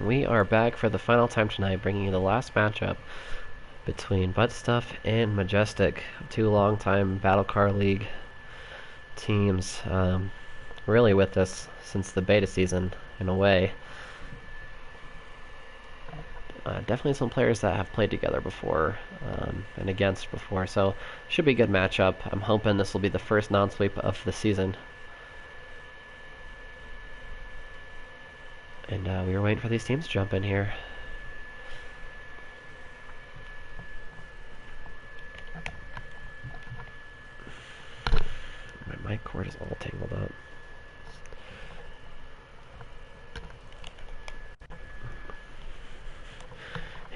We are back for the final time tonight, bringing you the last matchup between Butt Stuff and Majestic, two long-time Battle Car League teams. Really with us since the beta season, in a way. Definitely some players that have played together before and against before, so should be a good matchup. I'm hoping this will be the first non-sweep of the season. And we were waiting for these teams to jump in here. My mic cord is all tangled up.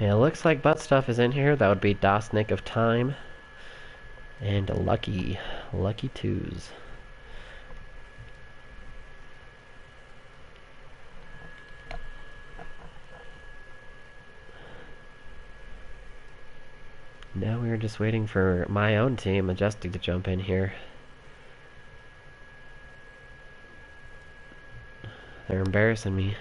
Yeah, it looks like Butt Stuff is in here. That would be Majestic of Time and Lucky Twos. Now we're just waiting for my own team, Majestic, to jump in here. They're embarrassing me.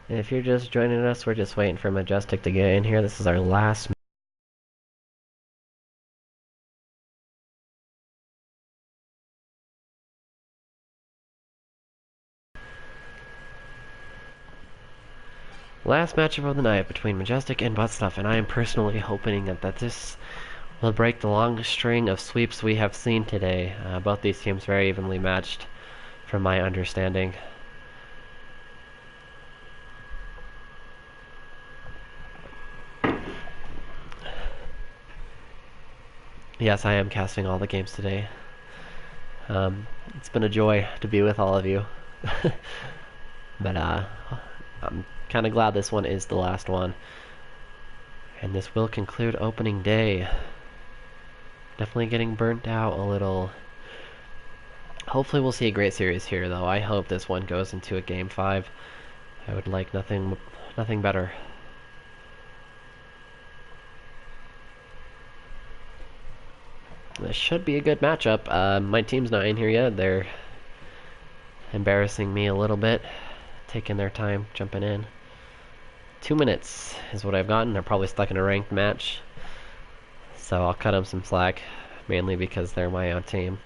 If you're just joining us, we're just waiting for Majestic to get in here. This is our last matchup of the night between Majestic and Butt Stuff, and I am personally hoping that this will break the long string of sweeps we have seen today. Both these teams very evenly matched, from my understanding. Yes, I am casting all the games today. It's been a joy to be with all of you. But I'm kind of glad this one is the last one. And this will conclude opening day. Definitely getting burnt out a little. Hopefully we'll see a great series here, though. I hope this one goes into a Game 5. I would like nothing better. This should be a good matchup. My team's not in here yet. They're embarrassing me a little bit, taking their time jumping in. 2 minutes is what I've gotten. They're probably stuck in a ranked match, so I'll cut them some slack, mainly because they're my own team.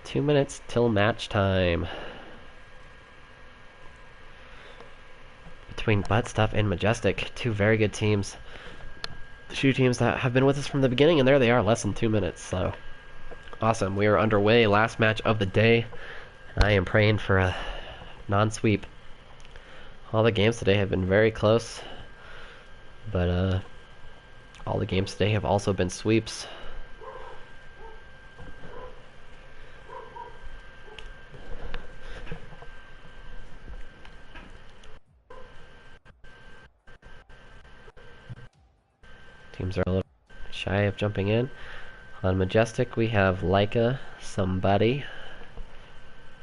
2 minutes till match time. Between Butt Stuff and Majestic, two very good teams. Two teams that have been with us from the beginning, and there they are, less than 2 minutes, so awesome. We are underway, last match of the day. I am praying for a non-sweep. All the games today have been very close, but all the games today have also been sweeps. Teams are a little shy of jumping in. On Majestic, we have Leica, Somebody,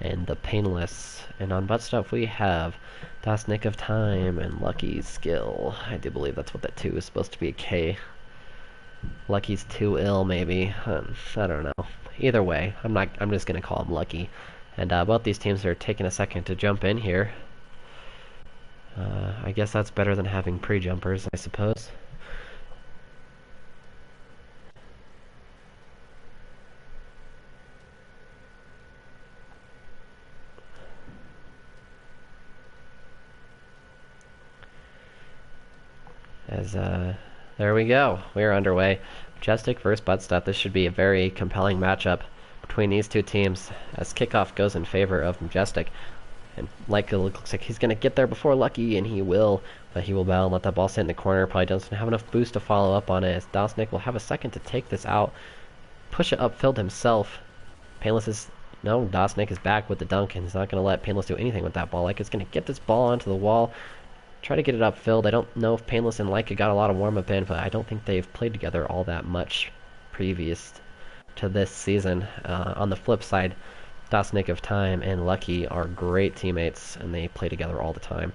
and The Painless. And on Butt Stuff, we have Majestic of Time and Lucky's Skill. I do believe that's what that 2 is supposed to be, a K. Lucky's too ill, maybe. I don't know. Either way, I'm just gonna call him Lucky. And both these teams are taking a second to jump in here. I guess that's better than having pre-jumpers, I suppose. There we go. We're underway. Majestic versus Butt Stuff. This should be a very compelling matchup between these two teams as kickoff goes in favor of Majestic. And Leica looks like he's going to get there before Lucky, and he will. But he will battle and let that ball sit in the corner. Probably doesn't have enough boost to follow up on it, as Dosnick will have a second to take this out. Push it upfield himself. Painless is... No, Dosnick is back with the dunk, and he's not going to let Painless do anything with that ball. Leica's going to get this ball onto the wall. Try to get it upfield. I don't know if Painless and Leica got a lot of warm-up in, but I don't think they've played together all that much previous to this season. On the flip side, Dosnick of Time and Lucky are great teammates, and they play together all the time.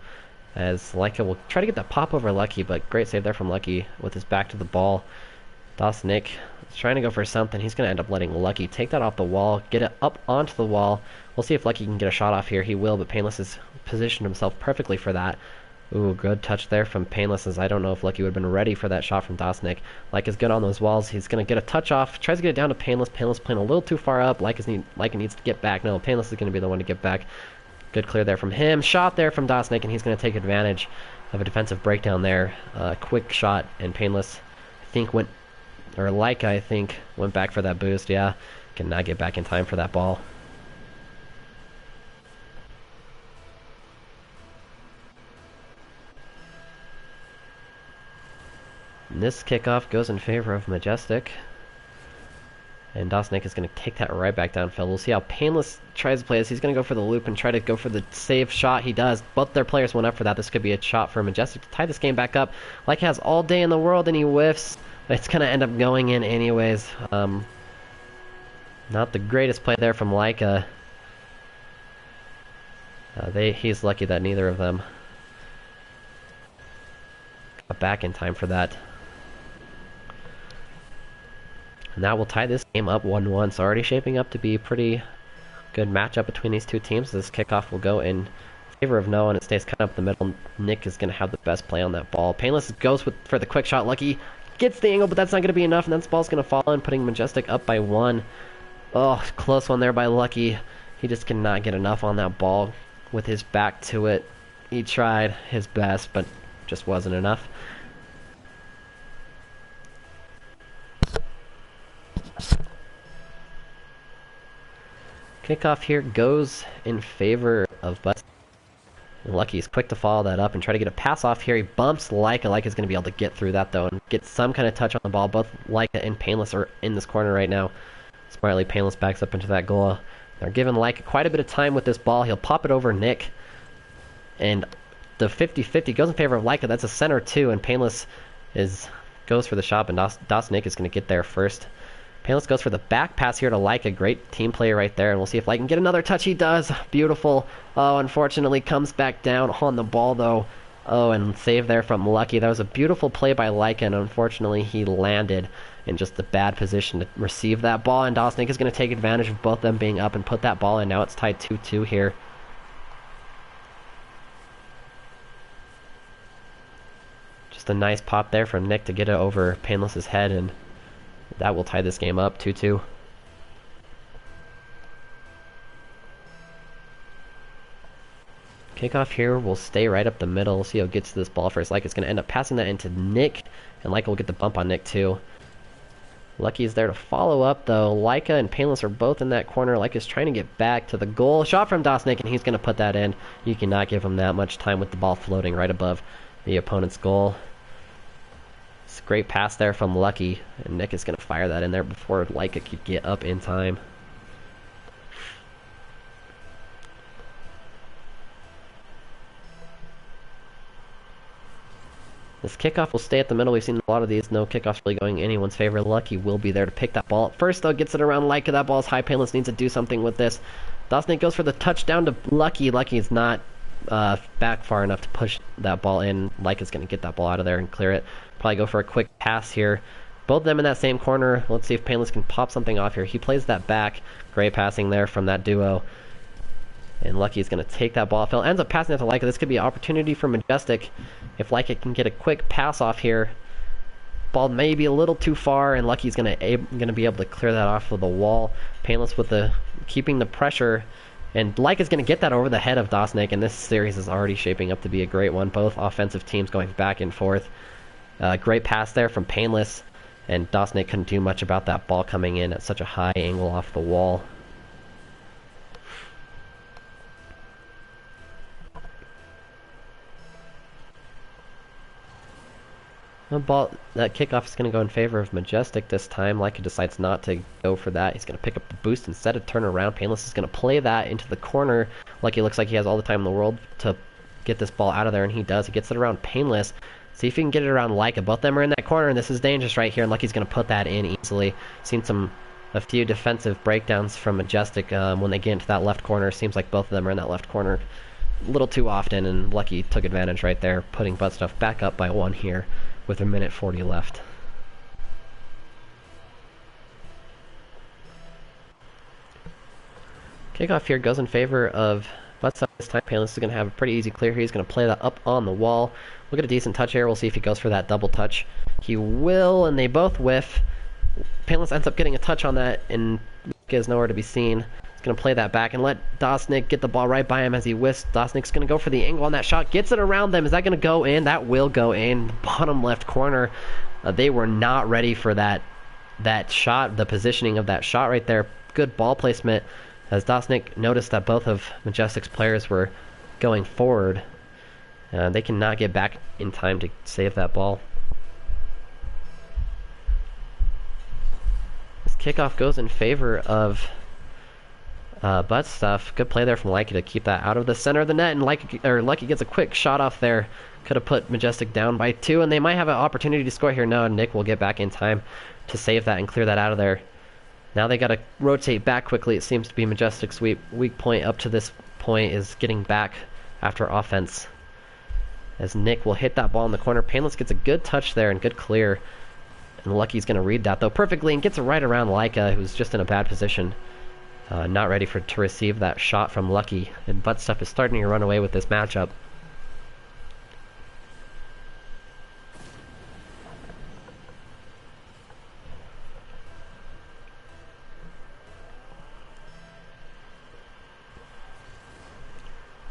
As Leica will try to get that pop over Lucky, but great save there from Lucky with his back to the ball. Dosnick is trying to go for something. He's going to end up letting Lucky take that off the wall, get it up onto the wall. We'll see if Lucky can get a shot off here. He will, but Painless has positioned himself perfectly for that. Ooh, good touch there from Painless, as I don't know if Lucky would have been ready for that shot from Dosnick. Leica is good on those walls. He's going to get a touch off. Tries to get it down to Painless. Painless playing a little too far up. Leica needs to get back. No, Painless is going to be the one to get back. Good clear there from him. Shot there from Dosnick, and he's going to take advantage of a defensive breakdown there. Quick shot, and Painless, I think, Leica, I think, went back for that boost. Yeah, cannot get back in time for that ball. And this kickoff goes in favor of Majestic. And Dosnick is going to take that right back downfield. We'll see how Painless tries to play this. He's going to go for the loop and try to go for the save shot. He does. Both their players went up for that. This could be a shot for Majestic to tie this game back up. Like has all day in the world, and he whiffs. It's going to end up going in anyways. Not the greatest play there from Leica. He's lucky that neither of them got back in time for that. And that will tie this game up 1-1. So already shaping up to be a pretty good matchup between these two teams. This kickoff will go in favor of Noah, and it stays kind of up the middle. Nick is going to have the best play on that ball. Painless goes for the quick shot. Lucky gets the angle, but that's not going to be enough, and then this ball's going to fall in, putting Majestic up by 1. Oh, close one there by Lucky. He just cannot get enough on that ball with his back to it. He tried his best, but just wasn't enough. Kickoff here goes in favor of Bus. Lucky's quick to follow that up and try to get a pass off here. He bumps Leica. Leica's going to be able to get through that, though, and get some kind of touch on the ball. Both Leica and Painless are in this corner right now. Smartly, Painless backs up into that goal. They're giving Leica quite a bit of time with this ball. He'll pop it over Nick. And the 50-50 goes in favor of Leica. That's a center, too, and Painless goes for the shot, and Dosnick is going to get there first. Painless goes for the back pass here to Leica. Great team player right there, and we'll see if Leica can get another touch. He does. Beautiful. Oh, unfortunately, comes back down on the ball, though. Oh, and save there from Lucky. That was a beautiful play by Leica, and unfortunately, he landed in just a bad position to receive that ball, and Dosnick is going to take advantage of both them being up and put that ball in. Now it's tied 2-2 here. Just a nice pop there from Nick to get it over Painless's head, and that will tie this game up 2-2. Kickoff here will stay right up the middle. We'll see how it gets to this ball first. Leica's going to end up passing that into Nick, and Leica will get the bump on Nick too. Lucky is there to follow up, though. Leica and Painless are both in that corner. Leica's trying to get back to the goal. Shot from Dosnick, and he's going to put that in. You cannot give him that much time with the ball floating right above the opponent's goal. It's a great pass there from Lucky, and Nick is going to fire that in there before Leica could get up in time. This kickoff will stay at the middle. We've seen a lot of these. No kickoffs really going in anyone's favor. Lucky will be there to pick that ball up. First, though, gets it around Leica. That ball is high. Painless needs to do something with this. Dosnick goes for the touchdown to Lucky. Lucky is not back far enough to push that ball in. Leica's going to get that ball out of there and clear it. Probably go for a quick pass here. Both of them in that same corner. Let's see if Painless can pop something off here. He plays that back. Great passing there from that duo. And Lucky is going to take that ball. Phil ends up passing it to Leica. This could be an opportunity for Majestic. If Leica can get a quick pass off here. Ball may be a little too far, and Lucky's going to be able to clear that off of the wall. Painless with keeping the pressure. And Leica's going to get that over the head of Dosnick, and this series is already shaping up to be a great one. Both offensive teams going back and forth. Great pass there from Painless. and Dosnik couldn't do much about that ball coming in at such a high angle off the wall. That kickoff is going to go in favor of Majestic this time. Leica decides not to go for that. He's going to pick up the boost instead of turn around. Painless is going to play that into the corner. Lucky looks like he has all the time in the world to get this ball out of there, and he does. He gets it around Painless. See if he can get it around Leica. Both of them are in that corner, and this is dangerous right here, and Lucky's going to put that in easily. Seen a few defensive breakdowns from Majestic when they get into that left corner. Seems like both of them are in that left corner a little too often, and Lucky took advantage right there, putting Butt Stuff back up by 1 here with a minute 40 left. Kickoff here goes in favor of Butt Stuff this time. Painless is going to have a pretty easy clear here. He's going to play that up on the wall. We'll get a decent touch here. We'll see if he goes for that double touch. He will, and they both whiff. Painless ends up getting a touch on that, and is nowhere to be seen. He's going to play that back and let Dosnik get the ball right by him as he whiffs. Dosnik's going to go for the angle on that shot. Gets it around them. Is that going to go in? That will go in. Bottom left corner. They were not ready for that shot, the positioning of that shot right there. Good ball placement as Dosnik noticed that both of Majestic's players were going forward. They cannot get back in time to save that ball. This kickoff goes in favor of Butt Stuff. Good play there from Lucky to keep that out of the center of the net, and Lucky gets a quick shot off there. Could have put Majestic down by 2, and they might have an opportunity to score here. No, Nick will get back in time to save that and clear that out of there. Now they got to rotate back quickly. It seems to be Majestic's weak point up to this point is getting back after offense. As Nick will hit that ball in the corner. Painless gets a good touch there and good clear. And Lucky's going to read that, though, perfectly and gets it right around Leica, who's just in a bad position. Not ready to receive that shot from Lucky. And Butt Stuff is starting to run away with this matchup.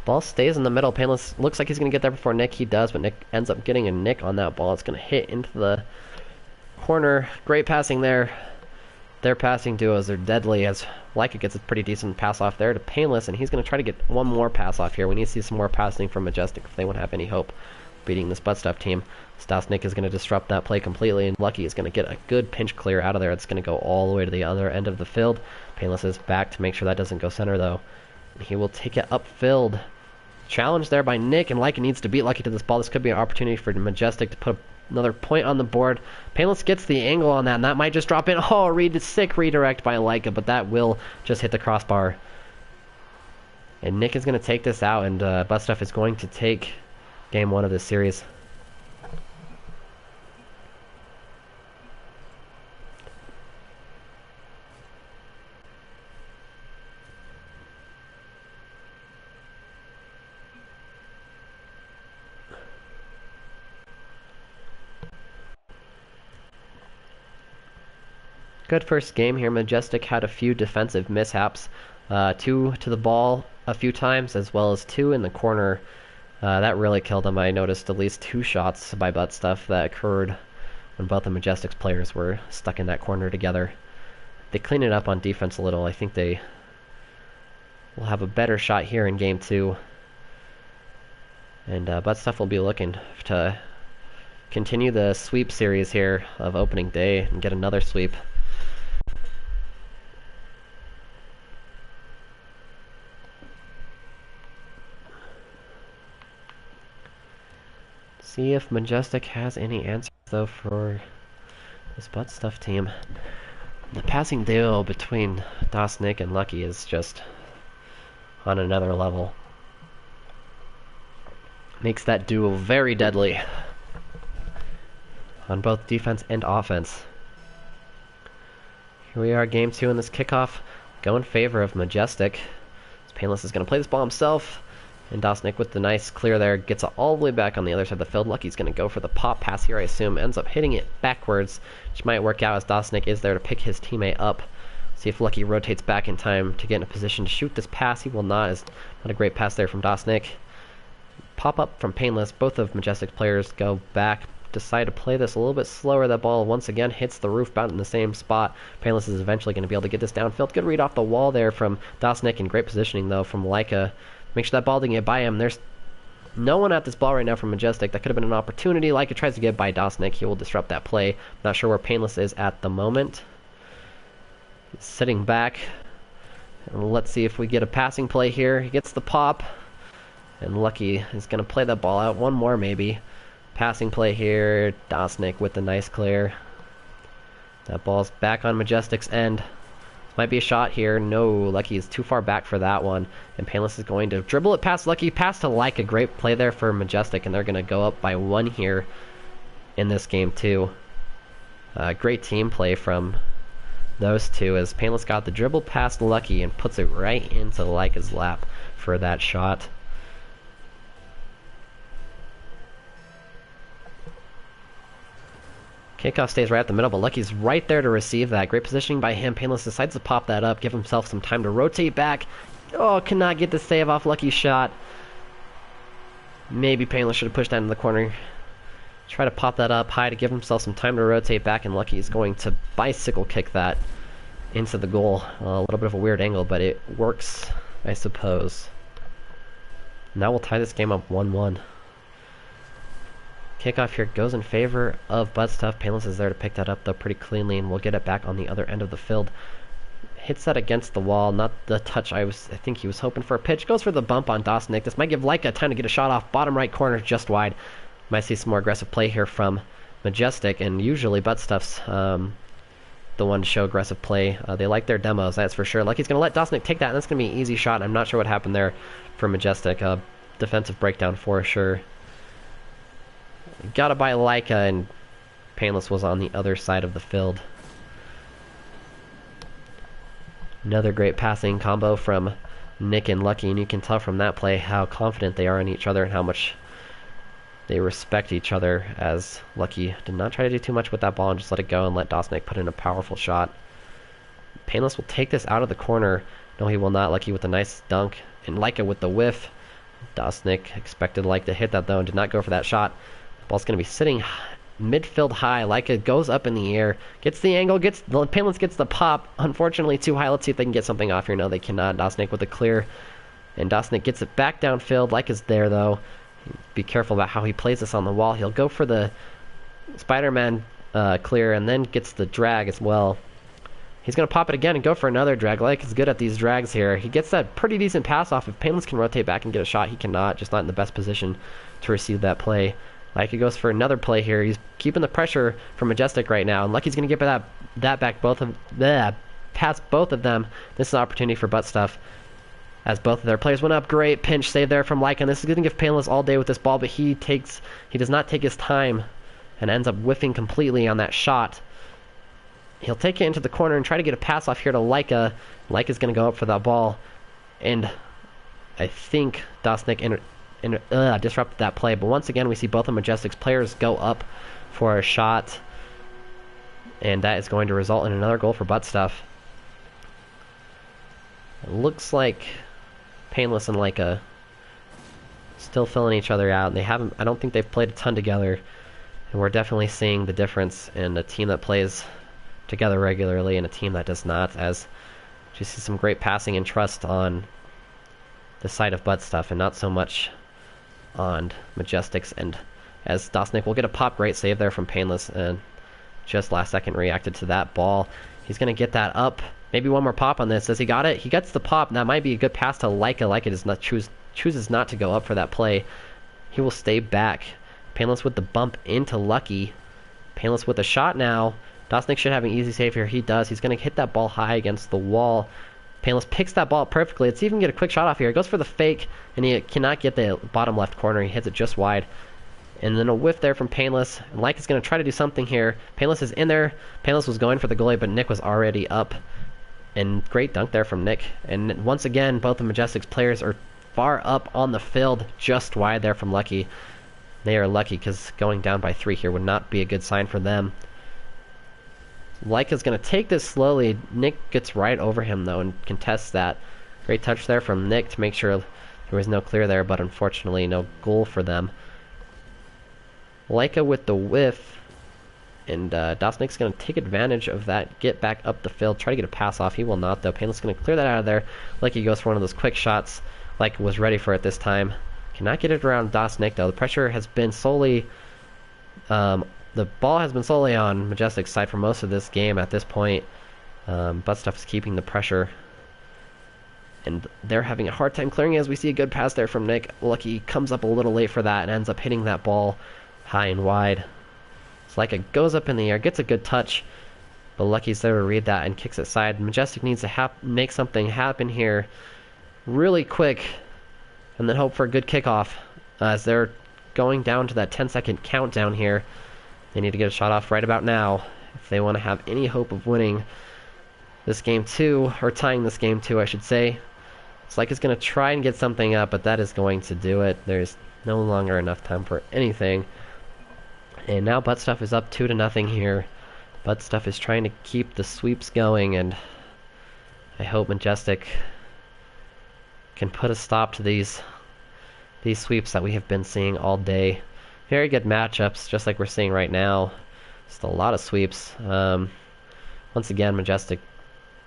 Ball stays in the middle. Painless looks like he's going to get there before Nick. He does, but Nick ends up getting a nick on that ball. It's going to hit into the corner. Great passing there. Their passing duos are deadly as Leica gets a pretty decent pass off there to Painless, and he's going to try to get one more pass off here. We need to see some more passing from Majestic if they want to have any hope beating this Butt Stuff team. Dosnik is going to disrupt that play completely, and Lucky is going to get a good pinch clear out of there. It's going to go all the way to the other end of the field. Painless is back to make sure that doesn't go center, though. He will take it upfield. Challenge there by Nick, and Leica needs to beat Lucky to this ball. This could be an opportunity for Majestic to put another point on the board. Painless gets the angle on that, and that might just drop in. Oh, sick redirect by Leica, but that will just hit the crossbar. And Nick is going to take this out, and Butt Stuff is going to take game 1 of this series. Good first game here. Majestic had a few defensive mishaps. 2 to the ball a few times, as well as 2 in the corner. That really killed them. I noticed at least 2 shots by Butt Stuff that occurred when both the Majestic's players were stuck in that corner together. They clean it up on defense a little. I think they will have a better shot here in game 2. And Butt Stuff will be looking to continue the sweep series here of opening day and get another sweep. See if Majestic has any answers, though, for this Butt Stuff team. The passing duo between Dosnik and Lucky is just on another level. Makes that duo very deadly on both defense and offense. Here we are, game 2 in this kickoff. Go in favor of Majestic. Painless is going to play this ball himself. And Dosnik with the nice clear there gets it all the way back on the other side of the field. Lucky's going to go for the pop pass here, I assume. Ends up hitting it backwards, which might work out as Dosnik is there to pick his teammate up. See if Lucky rotates back in time to get in a position to shoot this pass. He will not. It's not a great pass there from Dosnik. Pop up from Painless. Both of Majestic's players go back decide to play this a little bit slower. That ball once again hits the roof, bound in the same spot. Painless is eventually going to be able to get this downfield. Good read off the wall there from Dosnick, and great positioning though from Leica. Make sure that ball didn't get by him. There's no one at this ball right now from Majestic. That could have been an opportunity. Leica tries to get by Dosnick. He will disrupt that play. Not sure where Painless is at the moment. He's sitting back. And let's see if we get a passing play here. He gets the pop. And Lucky is going to play that ball out. One more maybe. Passing play here. Dosnick with the nice clear. That ball's back on Majestic's end. Might be a shot here. No, Lucky is too far back for that one. And Painless is going to dribble it past Lucky. Pass to Leica. Great play there for Majestic. And they're going to go up by 1 here in this game too. Great team play from those two as Painless got the dribble past Lucky and puts it right into Leica's lap for that shot. Kickoff stays right at the middle, but Lucky's right there to receive that. Great positioning by him. Painless decides to pop that up, give himself some time to rotate back. Oh, cannot get the save off Lucky's shot. Maybe Painless should have pushed that into the corner. Try to pop that up high to give himself some time to rotate back, and Lucky is going to bicycle kick that into the goal. A little bit of a weird angle, but it works, I suppose. Now we'll tie this game up 1-1. Kickoff here goes in favor of Butt Stuff. Painless is there to pick that up though pretty cleanly, and we'll get it back on the other end of the field. Hits that against the wall, not the touch I think he was hoping for. A pitch, goes for the bump on Dosnick. This might give Leica time to get a shot off. Bottom right corner, just wide. Might see some more aggressive play here from Majestic, and usually Butt Stuff's the one to show aggressive play. They like their demos, that's for sure. Lucky's going to let Dosnick take that, and that's going to be an easy shot. I'm not sure what happened there for Majestic. Defensive breakdown for sure. Got it by Leica, and Painless was on the other side of the field. Another great passing combo from Nick and Lucky, and you can tell from that play how confident they are in each other and how much they respect each other, as Lucky did not try to do too much with that ball and just let it go and let Dosnick put in a powerful shot. Painless will take this out of the corner. No, he will not. Lucky with a nice dunk, and Leica with the whiff. Dosnick expected Leica to hit that though and did not go for that shot. Ball's going to be sitting midfield high. Leica goes up in the air, gets the angle, Painless gets the pop. Unfortunately too high. Let's see if they can get something off here. No, they cannot. Dosnick with a clear, and Dosnick gets it back downfield. Leica's there though. Be careful about how he plays this on the wall. He'll go for the Spider-Man clear and then gets the drag as well. He's going to pop it again and go for another drag. Leica's good at these drags here. He gets that pretty decent pass off. If Painless can rotate back and get a shot, he cannot. Just not in the best position to receive that play. Leica goes for another play here. He's keeping the pressure from Majestic right now, and Lucky's going to get that back past both of them. This is an opportunity for Butt Stuff, as both of their players went up. Great pinch save there from Leica, and this is going to give Painless all day with this ball, but he does not take his time and ends up whiffing completely on that shot. He'll take it into the corner and try to get a pass off here to Leica. Leica's going to go up for that ball, and I think Dosnick disrupted that play, but once again we see both of Majestic's players go up for a shot, and that is going to result in another goal for Butt Stuff. It looks like Painless and Leica still filling each other out. I don't think they've played a ton together, and we're definitely seeing the difference in a team that plays together regularly and a team that does not, as you see some great passing and trust on the side of Butt Stuff and not so much on Majestic's. And as Dosnick will get a pop, great save there from Painless, and just last second reacted to that ball. He's going to get that up. Maybe one more pop on this. Does he got it? He gets the pop. That might be a good pass to Leica. Leica does not chooses not to go up for that play. He will stay back. Painless with the bump into Lucky. Painless with a shot now. Dosnick should have an easy save here. He does. He's going to hit that ball high against the wall. Painless picks that ball up perfectly. Let's even get a quick shot off here. He goes for the fake, and he cannot get the bottom left corner. He hits it just wide. And then a whiff there from Painless. And Leica's going to try to do something here. Painless is in there. Painless was going for the goalie, but Nick was already up. And great dunk there from Nick. And once again, both of Majestic's players are far up on the field, just wide there from Lucky. They are lucky because going down by 3 here would not be a good sign for them. Leica's going to take this slowly. Nick gets right over him, though, and contests that. Great touch there from Nick to make sure there was no clear there, but unfortunately no goal for them. Leica with the whiff. And Dosnik's going to take advantage of that, get back up the field, try to get a pass off. He will not, though. Painless going to clear that out of there. Leica goes for one of those quick shots. Leica was ready for it this time. Cannot get it around Dosnik, though. The pressure has been solely... the ball has been solely on Majestic's side for most of this game at this point. Buttstuff is keeping the pressure. And they're having a hard time clearing as we see a good pass there from Nick. Lucky comes up a little late for that and ends up hitting that ball high and wide. Leica goes up in the air, gets a good touch, but Lucky's there to read that and kicks it side. Majestic needs to make something happen here really quick and then hope for a good kickoff as they're going down to that 10-second countdown here. They need to get a shot off right about now if they want to have any hope of winning this game 2, or tying this game 2, I should say. It's like it's going to try and get something up, but that is going to do it. There's no longer enough time for anything. And now Buttstuff is up 2-0 here. Buttstuff is trying to keep the sweeps going, and I hope Majestic can put a stop to these sweeps that we have been seeing all day. Very good matchups, just like we're seeing right now. Just a lot of sweeps. Once again, Majestic,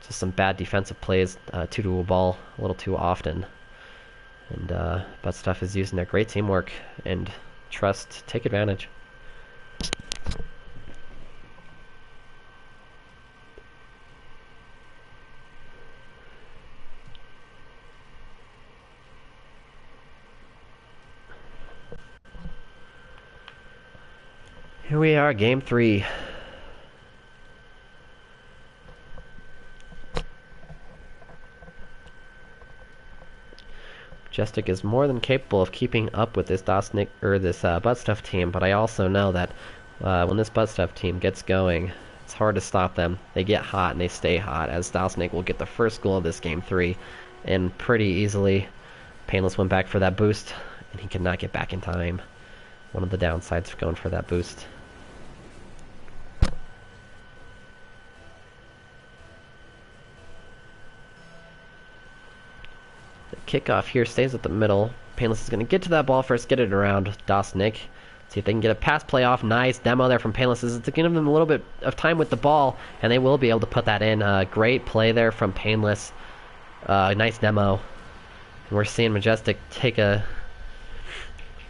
just some bad defensive plays, two to a ball a little too often. And Buttstuff is using their great teamwork and trust to take advantage. Here we are, game 3. Majestic is more than capable of keeping up with this Buttstuff team, but I also know that when this Buttstuff team gets going, it's hard to stop them. They get hot and they stay hot, as Dosnik will get the first goal of this game 3, and pretty easily. Painless went back for that boost, and he could not get back in time. One of the downsides for going for that boost. Kickoff here stays at the middle. Painless is going to get to that ball first, get it around Dosnik. See if they can get a pass play off. Nice demo there from Painless. It's to give them a little bit of time with the ball, and they will be able to put that in. Great play there from Painless. Nice demo. And we're seeing Majestic take a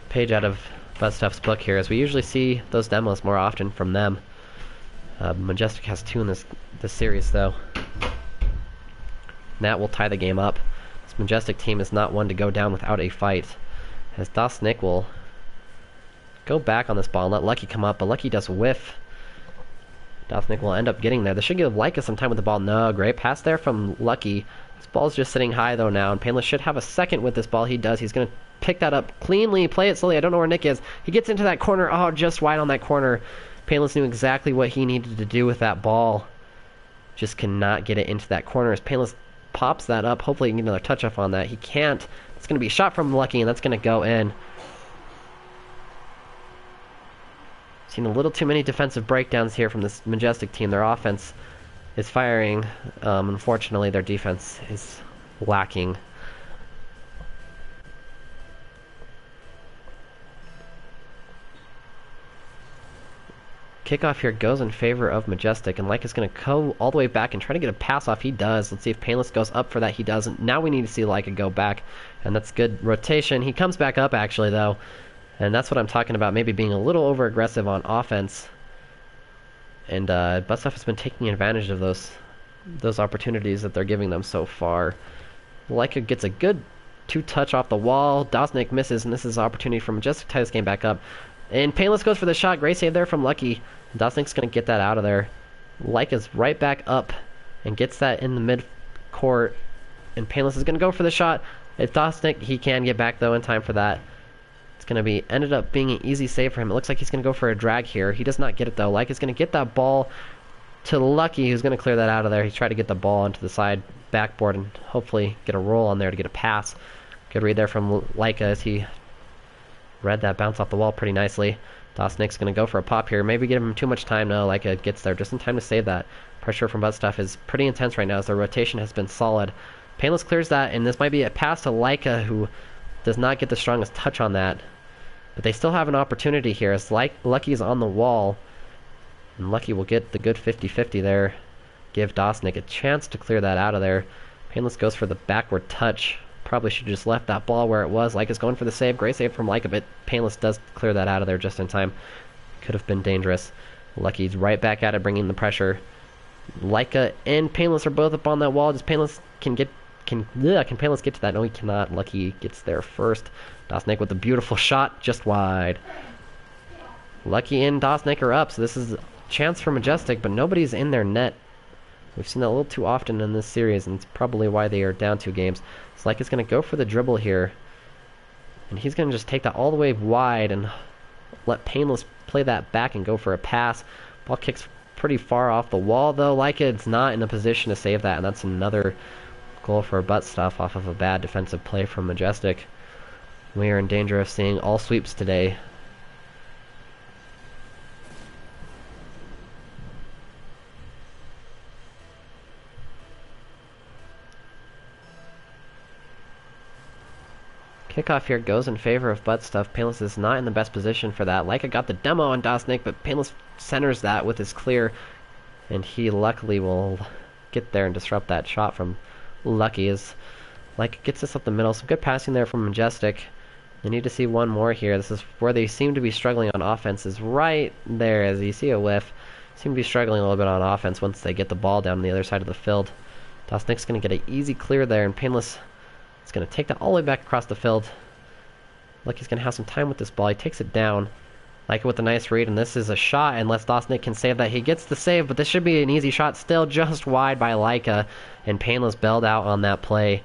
page out of Buttstuff's book here, as we usually see those demos more often from them. Majestic has 2 in this series, though. And that will tie the game up. This Majestic team is not one to go down without a fight, as Dosnik will go back on this ball and let Lucky come up, but Lucky does whiff. Dosnik will end up getting there. They should give Leica some time with the ball. No, great pass there from Lucky. This ball's just sitting high, though, now, and Painless should have a second with this ball. He does. He's going to pick that up cleanly, play it slowly. I don't know where Nick is. He gets into that corner. Oh, just wide on that corner. Painless knew exactly what he needed to do with that ball. Just cannot get it into that corner as Painless pops that up. Hopefully he can get another touch off on that. He can't. It's going to be a shot from Lucky, and that's going to go in. Seen a little too many defensive breakdowns here from this Majestic team. Their offense is firing. Unfortunately, their defense is lacking. Kickoff here goes in favor of Majestic, and Leica's going to go all the way back and try to get a pass off. He does. Let's see if Painless goes up for that. He doesn't. Now we need to see Leica go back, and that's good rotation. He comes back up, actually, though, and that's what I'm talking about, maybe being a little over-aggressive on offense. And Buttstuff has been taking advantage of those opportunities that they're giving them so far. Leica gets a good 2-touch off the wall. Dosnik misses, and this is an opportunity for Majestic to tie this game back up. And Painless goes for the shot. Great save there from Lucky. Dosnik's going to get that out of there. Leica's right back up and gets that in the mid-court. And Painless is going to go for the shot. If Dosnik, he can get back, though, in time for that. It's going to be, ended up being an easy save for him. It looks like he's going to go for a drag here. He does not get it, though. Leica's going to get that ball to Lucky, who's going to clear that out of there. He's trying to get the ball onto the side backboard and hopefully get a roll on there to get a pass. Good read there from Leica as he read that bounce off the wall pretty nicely. Dosnik's going to go for a pop here. Maybe give him too much time. No, Leica gets there just in time to save that. Pressure from Buttstuff is pretty intense right now as their rotation has been solid. Painless clears that, and this might be a pass to Leica, who does not get the strongest touch on that. But they still have an opportunity here. It's like Lucky's on the wall. And Lucky will get the good 50-50 there. Give Dosnick a chance to clear that out of there. Painless goes for the backward touch. Probably should have just left that ball where it was. Leica's going for the save. Great save from Leica, but Painless does clear that out of there just in time. Could have been dangerous. Lucky's right back at it, bringing the pressure. Leica and Painless are both up on that wall. Does Painless can Painless get to that? No, he cannot. Lucky gets there first. Dosnick with a beautiful shot, just wide. Lucky and Dosnick are up, so this is a chance for Majestic, but nobody's in their net. We've seen that a little too often in this series, and it's probably why they are down 2 games. So Leica's going to go for the dribble here, and he's going to just take that all the way wide and let Painless play that back and go for a pass. Ball kicks pretty far off the wall, though. Leica is not in a position to save that, and that's another goal for butt stuff off of a bad defensive play from Majestic. We are in danger of seeing all sweeps today. Kickoff here goes in favor of butt stuff. Painless is not in the best position for that. Leica got the demo on Dosnick, but Painless centers that with his clear, and he luckily will get there and disrupt that shot from Lucky as Leica gets this up the middle. Some good passing there from Majestic. They need to see one more here. This is where they seem to be struggling on offense, is right there as you see a whiff. Seem to be struggling a little bit on offense once they get the ball down the other side of the field. Dosnick's going to get an easy clear there, and Painless is going to take that all the way back across the field. Lucky's going to have some time with this ball. He takes it down. Leica with a nice read, and this is a shot unless Dosnick can save that. He gets the save, but this should be an easy shot. Still just wide by Leica, and Painless bailed out on that play.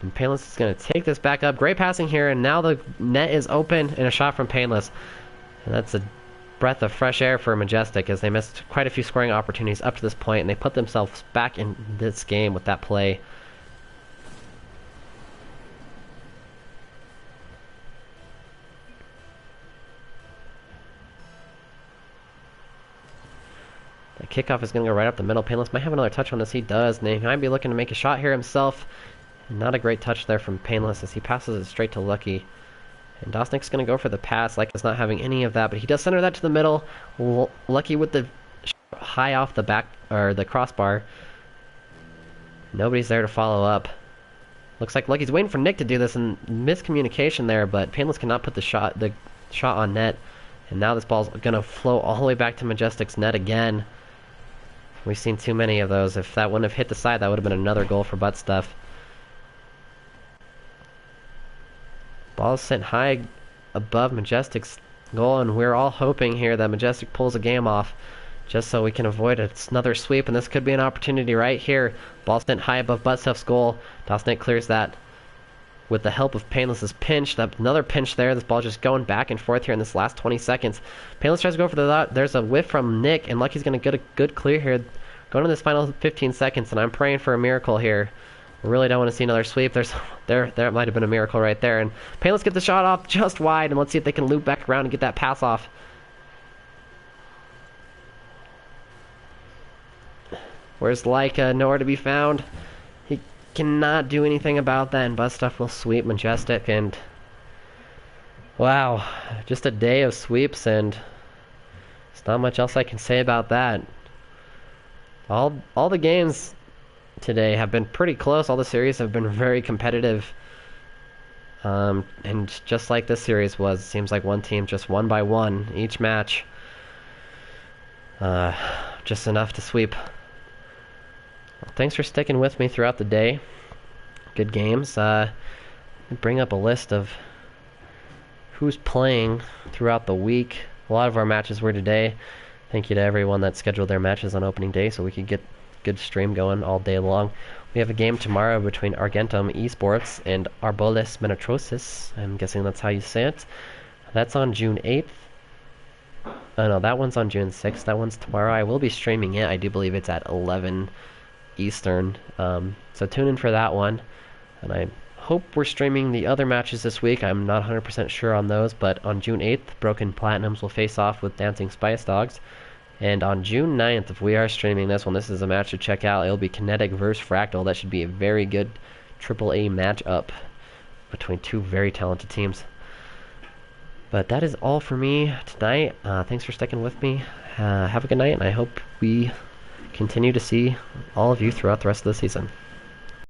And Painless is going to take this back up. Great passing here, and now the net is open, and a shot from Painless. And that's a breath of fresh air for Majestic, as they missed quite a few scoring opportunities up to this point, and they put themselves back in this game with that play. The kickoff is going to go right up the middle. Painless might have another touch on this. He does, and he might be looking to make a shot here himself. Not a great touch there from Painless as he passes it straight to Lucky. And Dosnick's going to go for the pass. Leica's not having any of that, but he does center that to the middle. Lucky with the high off the back, or the crossbar. Nobody's there to follow up. Looks like Lucky's waiting for Nick to do this, and miscommunication there, but Painless cannot put the shot on net. And now this ball's going to flow all the way back to Majestic's net again. We've seen too many of those. If that wouldn't have hit the side, that would have been another goal for butt stuff. Ball is sent high above Majestic's goal, and we're all hoping here that Majestic pulls a game off just so we can avoid another sweep, and this could be an opportunity right here. Ball sent high above Buttstuff's goal. Dosnick clears that with the help of Painless's pinch. Another pinch there. This ball just going back and forth here in this last 20 seconds. Painless tries to go for the... There's a whiff from Nick, and Lucky's going to get a good clear here going to this final 15 seconds, and I'm praying for a miracle here. I really don't want to see another sweep. There might have been a miracle right there. And Painless gets the shot off just wide, and let's see if they can loop back around and get that pass off. Where's Leica? Nowhere to be found. He cannot do anything about that, and Buttstuff will sweep Majestic. And wow, just a day of sweeps, and there's not much else I can say about that. All the games today have been pretty close. All the series have been very competitive. And just like this series was, it seems like one team just won by one each match. Just enough to sweep. Well, thanks for sticking with me throughout the day. Good games. Bring up a list of who's playing throughout the week. A lot of our matches were today. Thank you to everyone that scheduled their matches on opening day so we could get good stream going all day long. We have a game tomorrow between Argentum Esports and Arboles Menetrosis. I'm guessing that's how you say it. That's on June 8th. Oh no, that one's on June 6th. That one's tomorrow. I will be streaming it. I do believe it's at 11 Eastern. So tune in for that one. And I hope we're streaming the other matches this week. I'm not 100% sure on those, but on June 8th, Broken Platinums will face off with Dancing Spice Dogs. And on June 9th, if we are streaming this one, this is a match to check out. It'll be Kinetic versus Fractal. That should be a very good AAA matchup. between two very talented teams. But that is all for me tonight. Thanks for sticking with me. Have a good night, and I hope we continue to see all of you throughout the rest of the season.